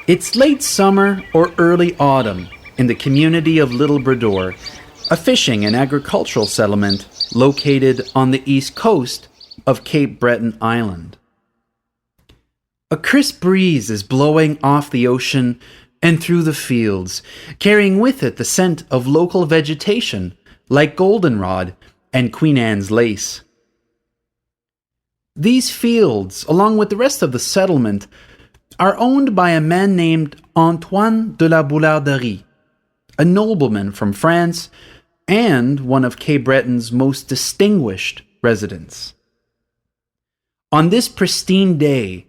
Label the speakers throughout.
Speaker 1: It's late summer or early autumn in the community of Little Boularderie, a fishing and agricultural settlement located on the east coast of Cape Breton Island. A crisp breeze is blowing off the ocean and through the fields, carrying with it the scent of local vegetation like goldenrod and Queen Anne's lace. These fields, along with the rest of the settlement, are owned by a man named Antoine de la Boularderie, a nobleman from France and one of Cape Breton's most distinguished residents. On this pristine day,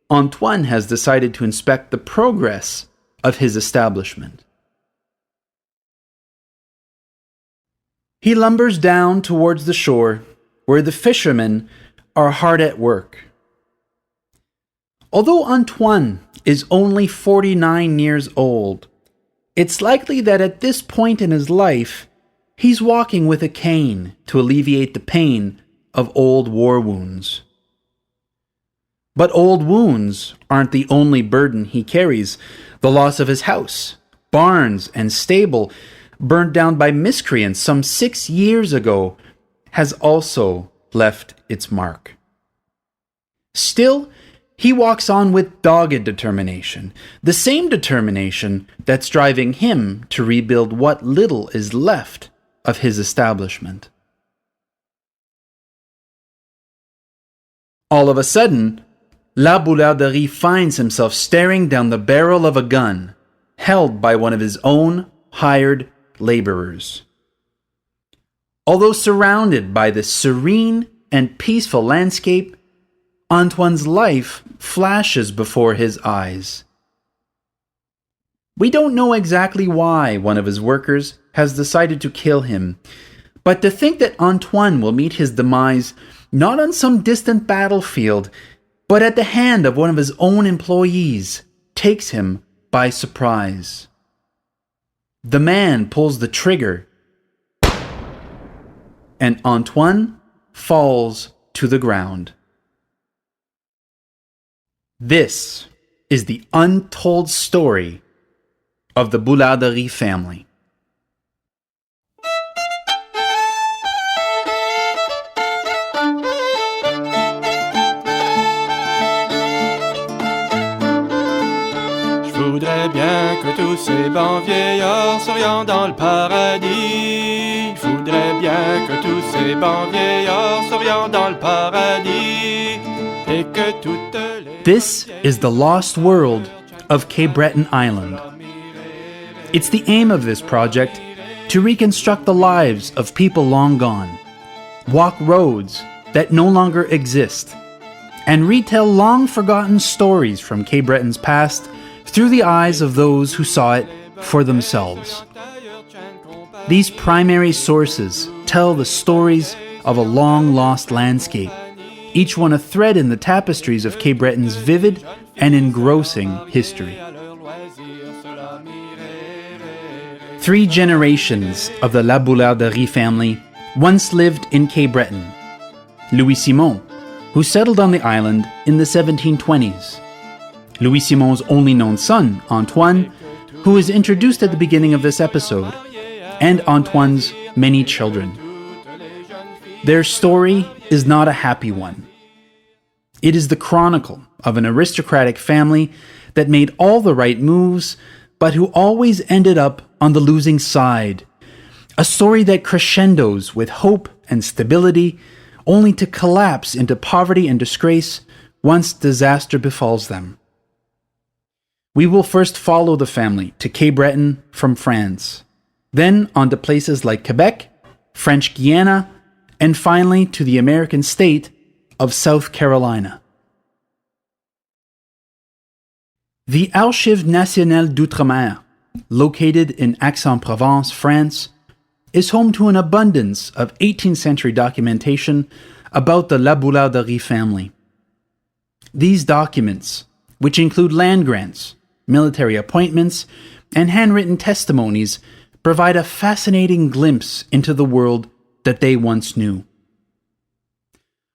Speaker 1: Antoine has decided to inspect the progress of his establishment. He lumbers down towards the shore, where the fishermen are hard at work. Although Antoine is only 49 years old, it's likely that at this point in his life, he's walking with a cane to alleviate the pain of old war wounds. But old wounds aren't the only burden he carries. The loss of his house, barns, and stable, burned down by miscreants some 6 years ago, has also left its mark. Still, he walks on with dogged determination, the same determination that's driving him to rebuild what little is left of his establishment. All of a sudden, La Boularderie finds himself staring down the barrel of a gun held by one of his own hired laborers. Although surrounded by this serene and peaceful landscape, Antoine's life flashes before his eyes. We don't know exactly why one of his workers has decided to kill him, but to think that Antoine will meet his demise not on some distant battlefield, but at the hand of one of his own employees, takes him by surprise. The man pulls the trigger, and Antoine falls to the ground. This is the untold story of the Boularderie family.
Speaker 2: Je voudrais bien que tous ces bons vieillards s'orientent dans le paradis. Je voudrais bien que tous ces bons vieillards s'orientent dans le paradis. Et que toutes les...
Speaker 1: This is the lost world of Cape Breton Island. It's the aim of this project to reconstruct the lives of people long gone, walk roads that no longer exist, and retell long-forgotten stories from Cape Breton's past through the eyes of those who saw it for themselves. These primary sources tell the stories of a long-lost landscape, each one a thread in the tapestries of Cape Breton's vivid and engrossing history. 3 generations of the La Boularderie family once lived in Cape Breton. Louis Simon, who settled on the island in the 1720s. Louis Simon's only known son, Antoine, who is introduced at the beginning of this episode, and Antoine's many children. Their story is not a happy one. It is the chronicle of an aristocratic family that made all the right moves, but who always ended up on the losing side. A story that crescendos with hope and stability, only to collapse into poverty and disgrace once disaster befalls them. We will first follow the family to Cape Breton from France, then on to places like Quebec, French Guiana, and finally to the American state of South Carolina. The Archives nationales d'outre-mer, located in Aix-en-Provence, France, is home to an abundance of 18th century documentation about the La Boularderie family. These documents, which include land grants, military appointments, and handwritten testimonies, provide a fascinating glimpse into the world that they once knew.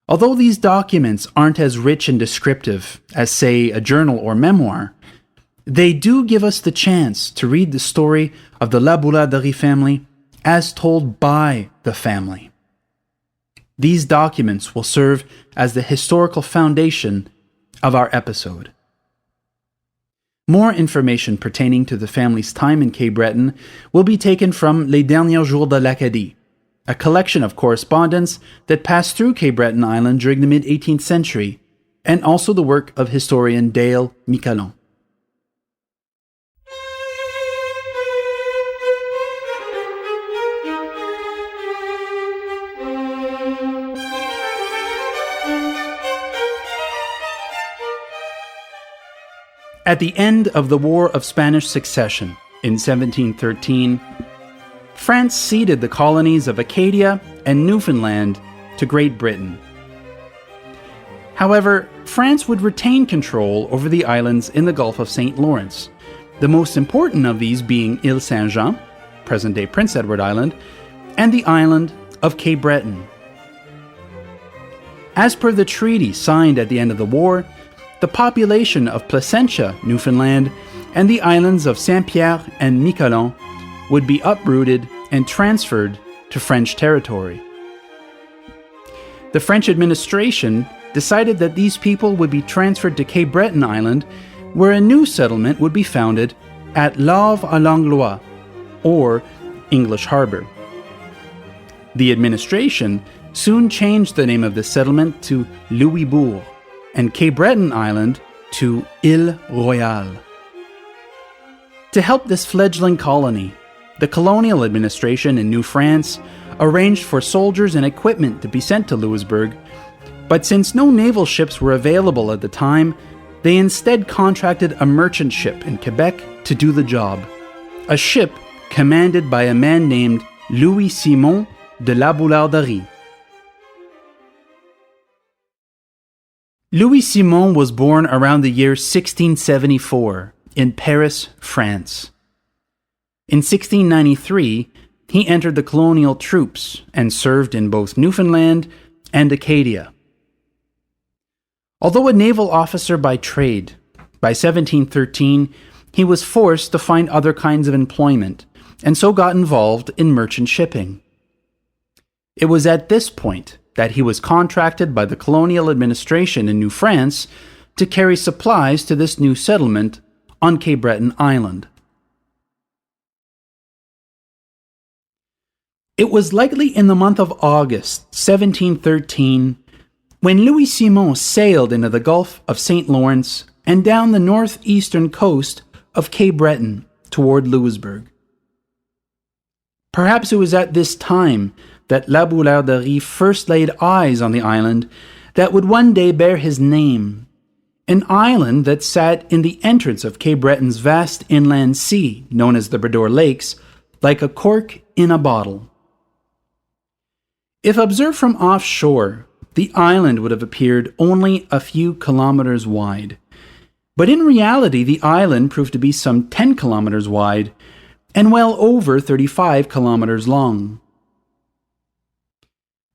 Speaker 1: Although these documents aren't as rich and descriptive as, say, a journal or memoir, they do give us the chance to read the story of the La Boularderie family as told by the family. These documents will serve as the historical foundation of our episode. More information pertaining to the family's time in Cape Breton will be taken from Les Derniers Jours de l'Acadie, a collection of correspondence that passed through Cape Breton Island during the mid-18th century, and also the work of historian Dale Miquelon. At the end of the War of Spanish Succession in 1713, France ceded the colonies of Acadia and Newfoundland to Great Britain. However, France would retain control over the islands in the Gulf of St. Lawrence, the most important of these being Ile Saint-Jean, present-day Prince Edward Island, and the island of Cape Breton. As per the treaty signed at the end of the war, the population of Placentia, Newfoundland, and the islands of Saint-Pierre and Miquelon would be uprooted and transferred to French territory. The French administration decided that these people would be transferred to Cape Breton Island, where a new settlement would be founded at L'Havre-à-l'Anglois, or English Harbour. The administration soon changed the name of the settlement to Louisbourg, and Cape Breton Island to Ile Royale. To help this fledgling colony, the colonial administration in New France arranged for soldiers and equipment to be sent to Louisbourg, but since no naval ships were available at the time, they instead contracted a merchant ship in Quebec to do the job, a ship commanded by a man named Louis Simon de la Boularderie. Louis Simon was born around the year 1674 in Paris, France. In 1693, he entered the colonial troops and served in both Newfoundland and Acadia. Although a naval officer by trade, by 1713, he was forced to find other kinds of employment, and so got involved in merchant shipping. It was at this point that he was contracted by the colonial administration in New France to carry supplies to this new settlement on Cape Breton Island. It was likely in the month of August 1713 when Louis Simon sailed into the Gulf of St. Lawrence and down the northeastern coast of Cape Breton toward Louisbourg. Perhaps it was at this time that La Boularderie first laid eyes on the island that would one day bear his name, an island that sat in the entrance of Cape Breton's vast inland sea, known as the Bredor Lakes, like a cork in a bottle. If observed from offshore, the island would have appeared only a few kilometers wide. But in reality, the island proved to be some 10 kilometers wide and well over 35 kilometers long.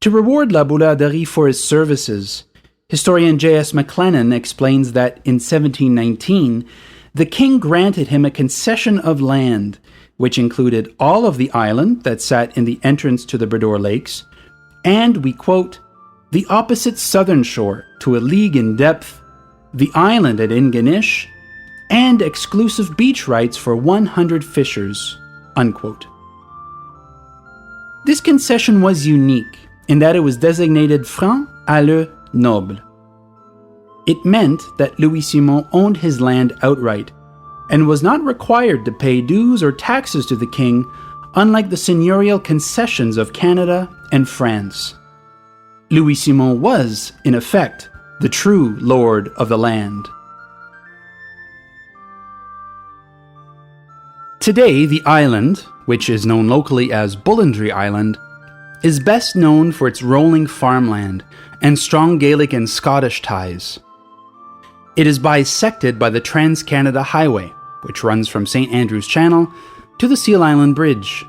Speaker 1: To reward La Boularderie for his services, historian J.S. McLennan explains that in 1719, the king granted him a concession of land, which included all of the island that sat in the entrance to the Bredor Lakes, and, we quote, the opposite southern shore to a league in depth, the island at Ingonish, and exclusive beach rights for 100 fishers, unquote. This concession was unique in that it was designated franc à le noble. It meant that Louis Simon owned his land outright and was not required to pay dues or taxes to the king, unlike the seigneurial concessions of Canada and France. Louis Simon was, in effect, the true lord of the land. Today, the island, which is known locally as Boularderie Island, is best known for its rolling farmland and strong Gaelic and Scottish ties. It is bisected by the Trans-Canada Highway, which runs from St. Andrew's Channel to the Seal Island Bridge.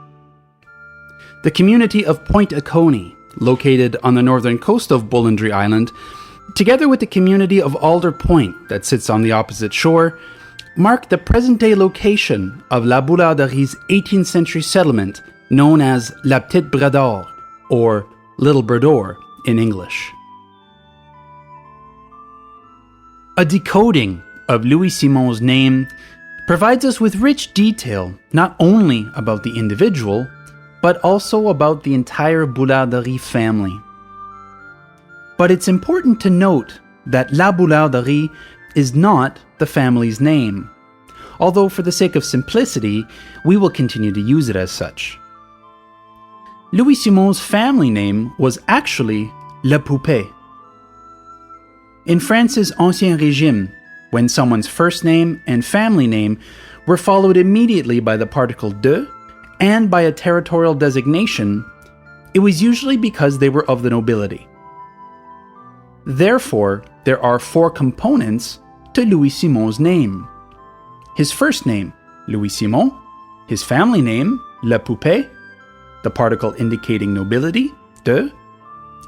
Speaker 1: The community of Point Oconee, located on the northern coast of Boularderie Island, together with the community of Alder Point that sits on the opposite shore, mark the present-day location of La Boularderie's 18th century settlement known as La Petite Brador, or Little Brador in English. A decoding of Louis Simon's name provides us with rich detail not only about the individual, but also about the entire Boularderie family. But it's important to note that La Boularderie is not the family's name, although for the sake of simplicity, we will continue to use it as such. Louis Simon's family name was actually Le Poupet. In France's Ancien Régime, when someone's first name and family name were followed immediately by the particle de and by a territorial designation, it was usually because they were of the nobility. Therefore, there are 4 components to Louis Simon's name. His first name, Louis Simon, his family name, Le Poupet, the particle indicating nobility, de,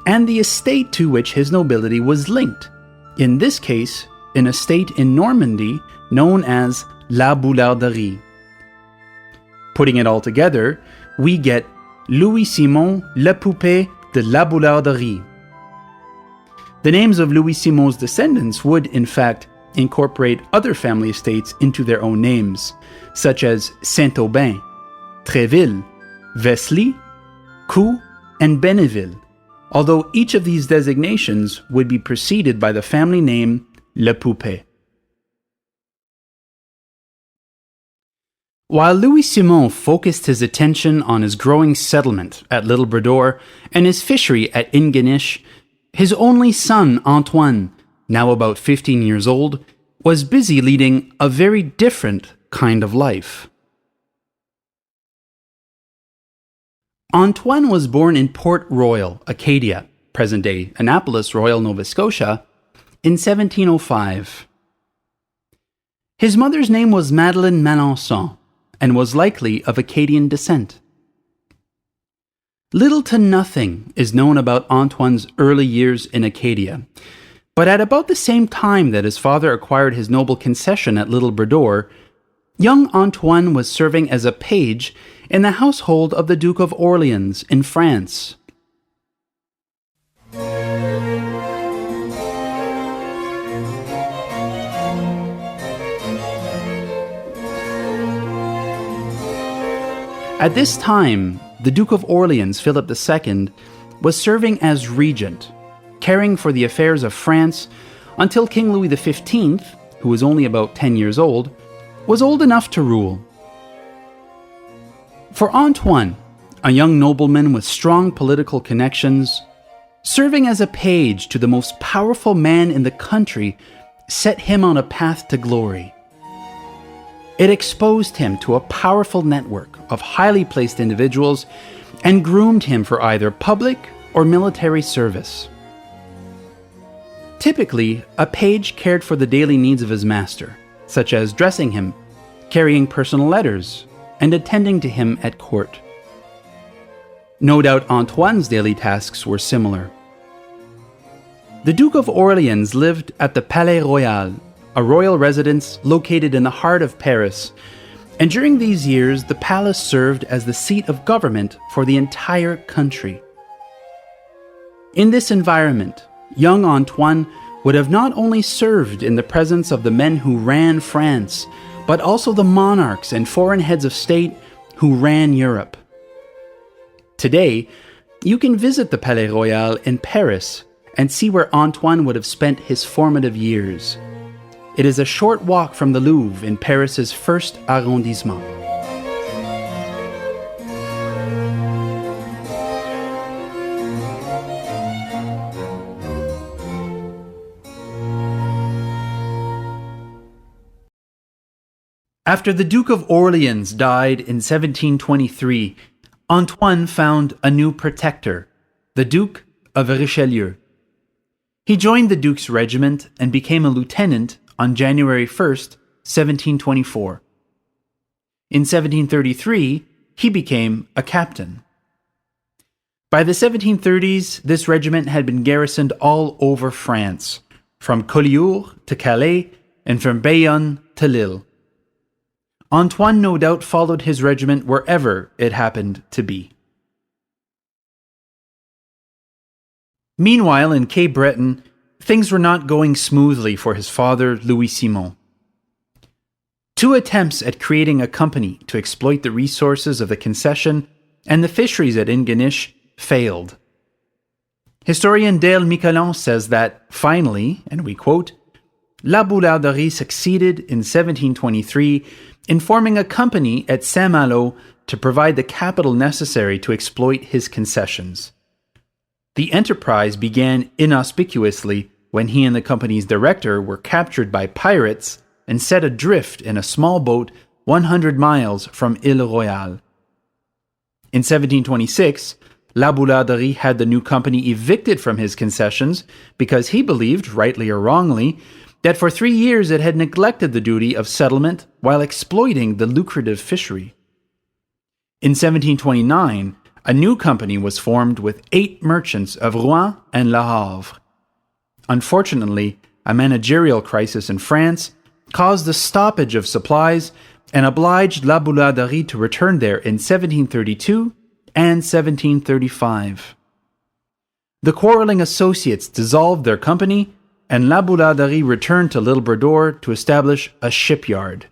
Speaker 1: and the estate to which his nobility was linked, in this case, an estate in Normandy known as La Boularderie. Putting it all together, we get Louis Simon Le Poupet de La Boularderie. The names of Louis Simon's descendants would, in fact, incorporate other family estates into their own names, such as Saint-Aubin, Tréville, Vesly, Cou, and Benneville, although each of these designations would be preceded by the family name Le Poupet. While Louis Simon focused his attention on his growing settlement at Little Brador and his fishery at Ingonish, his only son, Antoine, now about 15 years old, was busy leading a very different kind of life. Antoine was born in Port Royal, Acadia, present-day Annapolis Royal, Nova Scotia, in 1705. His mother's name was Madeleine Malençon and was likely of Acadian descent. Little to nothing is known about Antoine's early years in Acadia, but at about the same time that his father acquired his noble concession at Little Brador, young Antoine was serving as a page in the household of the Duke of Orleans in France. At this time, the Duke of Orleans, Philip II, was serving as regent, caring for the affairs of France until King Louis XV, who was only about 10 years old, was old enough to rule. For Antoine, a young nobleman with strong political connections, serving as a page to the most powerful man in the country set him on a path to glory. It exposed him to a powerful network of highly placed individuals and groomed him for either public or military service. Typically, a page cared for the daily needs of his master, such as dressing him, carrying personal letters, and attending to him at court. No doubt Antoine's daily tasks were similar. The Duke of Orleans lived at the Palais Royal, a royal residence located in the heart of Paris, and during these years the palace served as the seat of government for the entire country. In this environment, young Antoine would have not only served in the presence of the men who ran France, but also the monarchs and foreign heads of state who ran Europe. Today, you can visit the Palais Royal in Paris and see where Antoine would have spent his formative years. It is a short walk from the Louvre in Paris's first arrondissement. After the Duke of Orleans died in 1723, Antoine found a new protector, the Duke of Richelieu. He joined the Duke's regiment and became a lieutenant on January 1st, 1724. In 1733, he became a captain. By the 1730s, this regiment had been garrisoned all over France, from Collioure to Calais and from Bayonne to Lille. Antoine no doubt followed his regiment wherever it happened to be. Meanwhile, in Cape Breton, things were not going smoothly for his father, Louis Simon. 2 attempts at creating a company to exploit the resources of the concession and the fisheries at Ingonish failed. Historian Dale Miquelon says that, finally, and we quote, La Boularderie succeeded in 1723 in forming a company at Saint-Malo to provide the capital necessary to exploit his concessions. The enterprise began inauspiciously when he and the company's director were captured by pirates and set adrift in a small boat 100 miles from Ile Royale. In 1726, La Boularderie had the new company evicted from his concessions because he believed, rightly or wrongly, that for 3 years it had neglected the duty of settlement while exploiting the lucrative fishery. In 1729, a new company was formed with 8 merchants of Rouen and Le Havre. Unfortunately, a managerial crisis in France caused the stoppage of supplies and obliged La Boularderie to return there in 1732 and 1735. The quarreling associates dissolved their company, and La Boularderie returned to L'Île Bredor to establish a shipyard.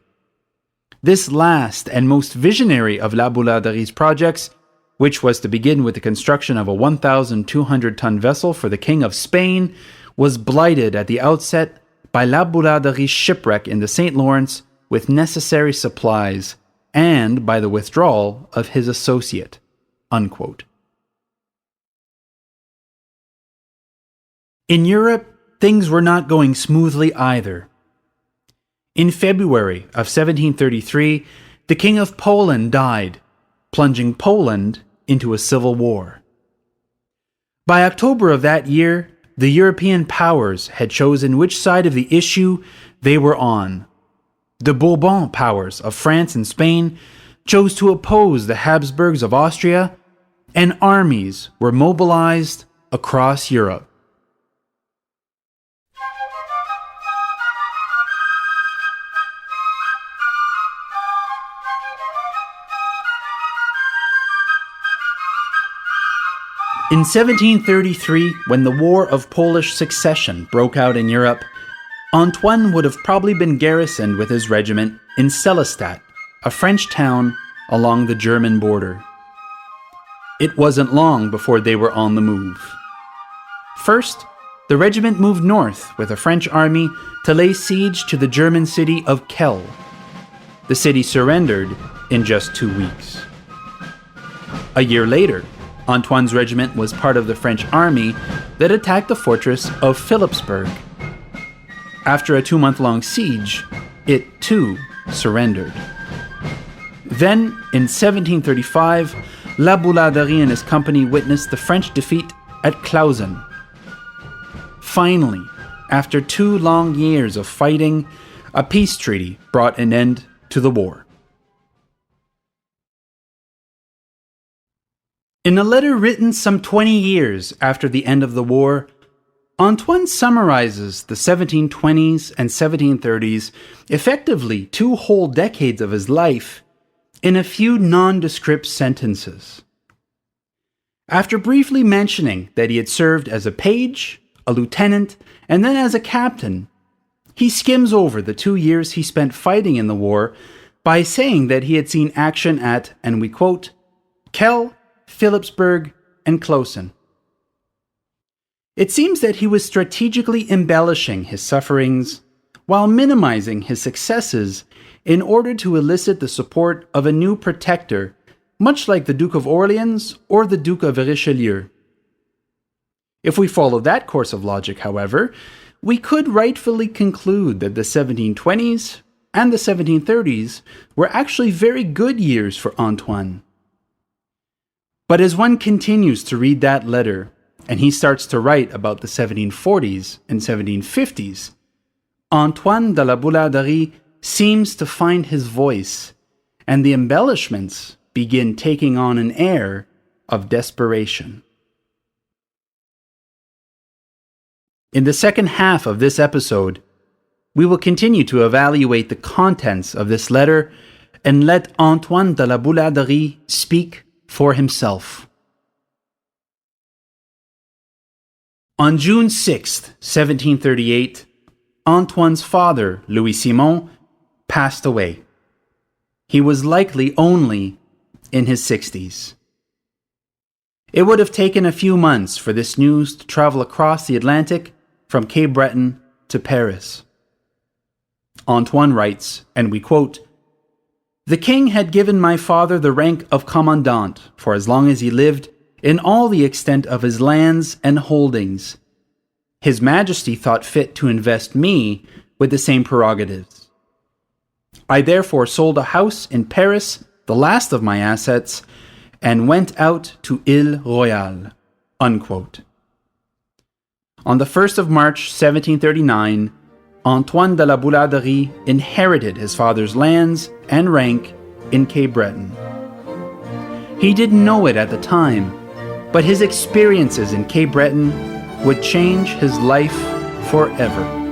Speaker 1: This last and most visionary of La Boularderie's projects, which was to begin with the construction of a 1,200-ton vessel for the King of Spain, was blighted at the outset by La Boularderie's shipwreck in the St. Lawrence with necessary supplies and by the withdrawal of his associate." Unquote. In Europe, things were not going smoothly either. In February of 1733, the King of Poland died, plunging Poland into a civil war. By October of that year, the European powers had chosen which side of the issue they were on. The Bourbon powers of France and Spain chose to oppose the Habsburgs of Austria, and armies were mobilized across Europe. In 1733, when the War of Polish Succession broke out in Europe, Antoine would have probably been garrisoned with his regiment in Sélestat, a French town along the German border. It wasn't long before they were on the move. First, the regiment moved north with a French army to lay siege to the German city of Kehl. The city surrendered in just 2 weeks. A year later, Antoine's regiment was part of the French army that attacked the fortress of Philipsburg. After a 2-month-long siege, it too surrendered. Then, in 1735, La Boularderie and his company witnessed the French defeat at Clausen. Finally, after 2 long years of fighting, a peace treaty brought an end to the war. In a letter written some 20 years after the end of the war, Antoine summarizes the 1720s and 1730s, effectively 2 whole decades of his life, in a few nondescript sentences. After briefly mentioning that he had served as a page, a lieutenant, and then as a captain, he skims over the 2 years he spent fighting in the war by saying that he had seen action at, and we quote, Kehl, Philipsburg, and Clausen. It seems that he was strategically embellishing his sufferings while minimizing his successes in order to elicit the support of a new protector, much like the Duke of Orleans or the Duke of Richelieu. If we follow that course of logic, however, we could rightfully conclude that the 1720s and the 1730s were actually very good years for Antoine. But as one continues to read that letter, and he starts to write about the 1740s and 1750s, Antoine de la Boularderie seems to find his voice, and the embellishments begin taking on an air of desperation. In the second half of this episode, we will continue to evaluate the contents of this letter and let Antoine de la Boularderie speak for himself. On June 6, 1738, Antoine's father, Louis Simon, passed away. He was likely only in his 60s. It would have taken a few months for this news to travel across the Atlantic from Cape Breton to Paris. Antoine writes, and we quote, "The king had given my father the rank of commandant for as long as he lived in all the extent of his lands and holdings. His Majesty thought fit to invest me with the same prerogatives. I therefore sold a house in Paris, the last of my assets, and went out to Ile Royale." Unquote. On the 1st of March 1739, Antoine de la Boularderie inherited his father's lands and rank in Cape Breton. He didn't know it at the time, but his experiences in Cape Breton would change his life forever.